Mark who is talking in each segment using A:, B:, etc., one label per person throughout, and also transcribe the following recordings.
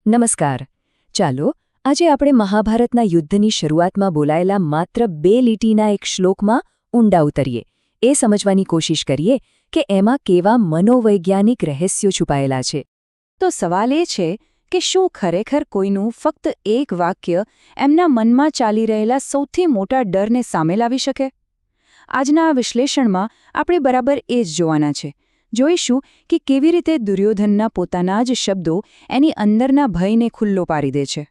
A: નમસ્કાર. ચાલો આજે આપણે મહાભારતના યુદ્ધની શરૂઆતમાં બોલાયેલા માત્ર 2 લીટીના એક શ્લોકમાં ઊંડા ઉતરીએ. એ સમજવાની કોશિશ કરીએ કે એમાં કેવા મનોવૈજ્ઞાનિક રહસ્યો છુપાયેલા છે.
B: તો સવાલ એ છે કે શું ખરેખર કોઈનું ફક્ત એક વાક્ય એમના મનમાં ચાલી રહેલા સૌથી મોટા ડરને સામે લાવી શકે? આજના આ વિશ્લેષણમાં આપણે બરાબર એ જ જોવાના છે. જોઈશું કે કેવી રીતે દુર્યોધનના પોતાના જ શબ્દો એની અંદરના ભયને ખુલ્લો પાડી દે છે.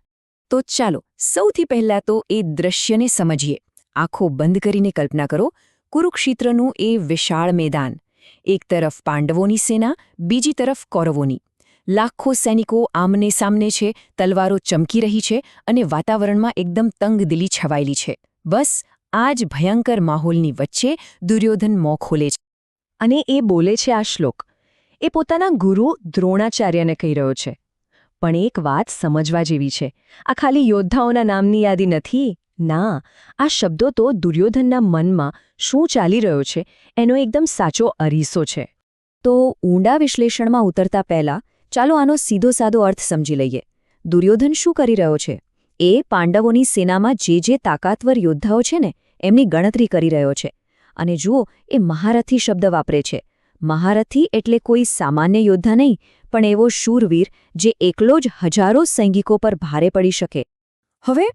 A: તો ચાલો સૌથી પહેલાં તો એ દૃશ્યને સમજીએ. આંખો બંધ કરીને કલ્પના કરો, કુરુક્ષેત્રનું એ વિશાળ મેદાન. એક તરફ પાંડવોની સેના, બીજી તરફ કૌરવોની. લાખો સૈનિકો આમને સામને છે, તલવારો ચમકી રહી છે અને વાતાવરણમાં એકદમ તંગદિલી છવાયેલી છે. બસ આ જ ભયંકર માહોલની વચ્ચે દુર્યોધન મોં ખોલે છે. અને એ બોલે છે આ શ્લોક. એ પોતાના ગુરુ દ્રોણાચાર્યને કહી રહ્યો છે. પણ એક વાત સમજવા જેવી છે, આ ખાલી યોદ્ધાઓના નામની યાદી નથી. ના, આ શબ્દો તો દુર્યોધનના મનમાં શું ચાલી રહ્યો છે એનો એકદમ સાચો અરીસો છે. તો ઊંડા વિશ્લેષણમાં ઉતરતા પહેલા ચાલો આનો સીધો સાદો અર્થ સમજી લઈએ. દુર્યોધન શું કરી રહ્યો છે? એ પાંડવોની સેનામાં જે તાકાતવર યોદ્ધાઓ છે ને એમની ગણતરી કરી રહ્યો છે. અને જુઓ, એ મહારથી શબ્દ વાપરે છે. મહારથી એટલે કોઈ સામાન્ય યોદ્ધા નહીં, પણ એવો શૂરવીર જે એકલો જ હજારો સૈનિકો પર ભારે પડી શકે. હવે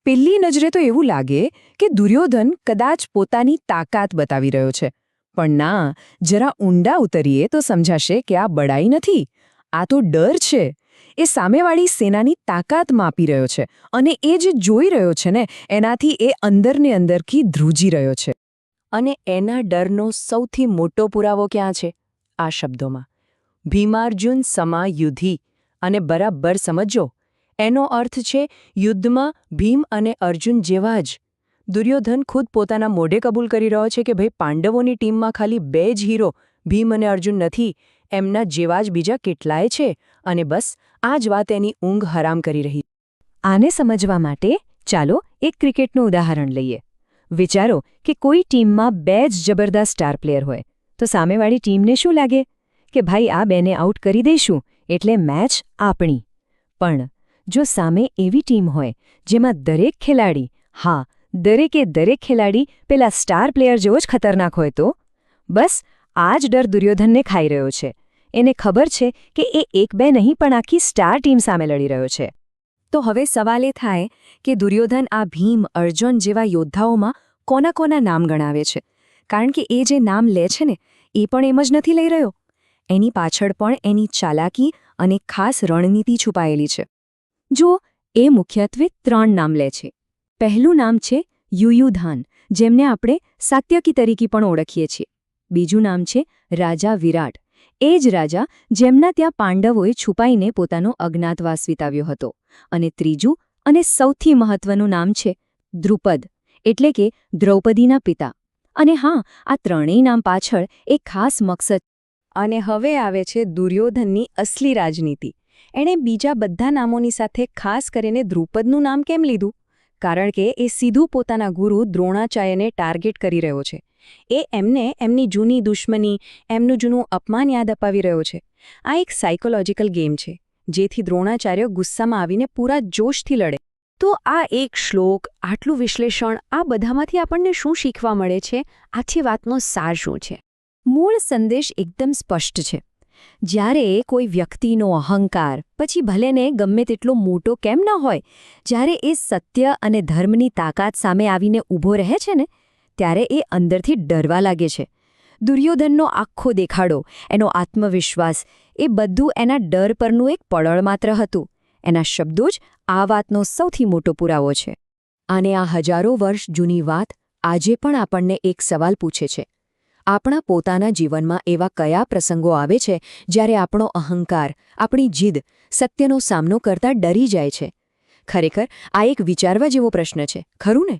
A: પેલી નજરે તો એવું લાગે કે દુર્યોધન કદાચ પોતાની તાકાત બતાવી રહ્યો છે. પણ ના, જરા ઊંડા ઉતરીએ તો સમજાશે કે આ બડાઈ નથી, આ તો ડર છે. એ સામેવાળી સેનાની તાકાત માપી રહ્યો છે અને એ જે જોઈ રહ્યો છે ને એનાથી એ અંદરને અંદરથી ધ્રુજી રહ્યો છે. અને એના ડરનો સૌથી મોટો પુરાવો ક્યાં છે? આ શબ્દોમાં. ભીમાર્જુન સમા યુધિ. અને બરાબર સમજો, એનો અર્થ છે યુદ્ધમાં ભીમ અને અર્જુન જેવા જ. દુર્યોધન ખુદ પોતાના મોઢે કબૂલ કરી રહ્યો છે કે ભાઈ, પાંડવોની ટીમમાં ખાલી 2 જ હીરો ભીમ અને અર્જુન નથી, એમના જેવા જ બીજા કેટલાય છે. અને બસ આ જ વાત એની ઊંઘ હરામ કરી રહી. આને સમજવા માટે ચાલો એક ક્રિકેટનું ઉદાહરણ લઈએ. વિચારો કે કોઈ ટીમમાં 2 જ જબરદસ્ત સ્ટાર પ્લેયર હોય, તો સામેવાળી ટીમને શું લાગે કે ભાઈ આ 2ને આઉટ કરી દઈશું એટલે મેચ આપણી. પણ જો સામે એવી ટીમ હોય જેમાં દરેક ખેલાડી, હા દરેક ખેલાડી પેલા સ્ટાર પ્લેયર જેવો જ ખતરનાક હોય, તો બસ આ જ ડર દુર્યોધનને ખાઈ રહ્યો છે. એને ખબર છે કે એ 1-2 નહીં પણ આખી સ્ટાર ટીમ સામે લડી રહ્યો છે. તો હવે સવાલ એ થાય કે દુર્યોધન આ ભીમ, અર્જુન જેવા યોદ્ધાઓમાં કોના નામ ગણાવે છે? કારણ કે એ જે નામ લે છે ને એ પણ એમ જ નથી લઈ રહ્યો. એની પાછળ પણ એની ચાલાકી અને ખાસ રણનીતિ છુપાયેલી છે. જો એ મુખ્યત્વે 3 નામ લે છે. પહેલું નામ છે યુયુધાન, જેમને આપણે સાત્યકી તરીકે પણ ઓળખીએ છીએ. બીજું નામ છે રાજા વિરાટ, એ જ રાજા જેમના ત્યાં પાંડવોએ છુપાઈને પોતાનો અજ્ઞાતવાસ વિતાવ્યો હતો. અને ત્રીજું અને સૌથી મહત્વનું નામ છે દ્રુપદ, એટલે કે દ્રૌપદીના પિતા. અને હા, આ ત્રણેય નામ પાછળ એક ખાસ મકસદ. અને હવે આવે છે દુર્યોધનની અસલી રાજનીતિ. એણે બીજા બધા નામોની સાથે ખાસ કરીને દ્રુપદનું નામ કેમ લીધું? કારણ કે એ સીધું પોતાના ગુરુ દ્રોણાચાર્યને ટાર્ગેટ કરી રહ્યો છે. એ એમને એમની જૂની દુશ્મની, એમનું જૂનું અપમાન યાદ અપાવી રહ્યો છે. આ એક સાયકોલોજીકલ ગેમ છે, જેથી દ્રોણાચાર્ય ગુસ્સામાં આવીને પૂરા જોશથી લડે. તો આ એક શ્લોક, આટલું વિશ્લેષણ, આ બધામાંથી આપણને શું શીખવા મળે છે? આખી વાતનો સાર શું છે? મૂળ સંદેશ એકદમ સ્પષ્ટ છે. જ્યારે કોઈ વ્યક્તિનો અહંકાર, પછી ભલેને ગમે તેટલો મોટો કેમ ન હોય, જ્યારે એ સત્ય અને ધર્મની તાકાત સામે આવીને ઊભો રહે છે ને, ત્યારે એ અંદરથી ડરવા લાગે છે. દુર્યોધનનો આખો દેખાડો, એનો આત્મવિશ્વાસ, એ બધું એના ડર પરનું એક પડળ માત્ર હતું. એના શબ્દો જ આ વાતનો સૌથી મોટો પુરાવો છે. અને આ હજારો વર્ષ જૂની વાત આજે પણ આપણને એક સવાલ પૂછે છે. આપણા પોતાના જીવનમાં એવા કયા પ્રસંગો આવે છે જ્યારે આપણો અહંકાર, આપણી જીદ સત્યનો સામનો કરતા ડરી જાય છે? ખરેખર આ એક વિચારવા જેવો પ્રશ્ન છે, ખરું ને?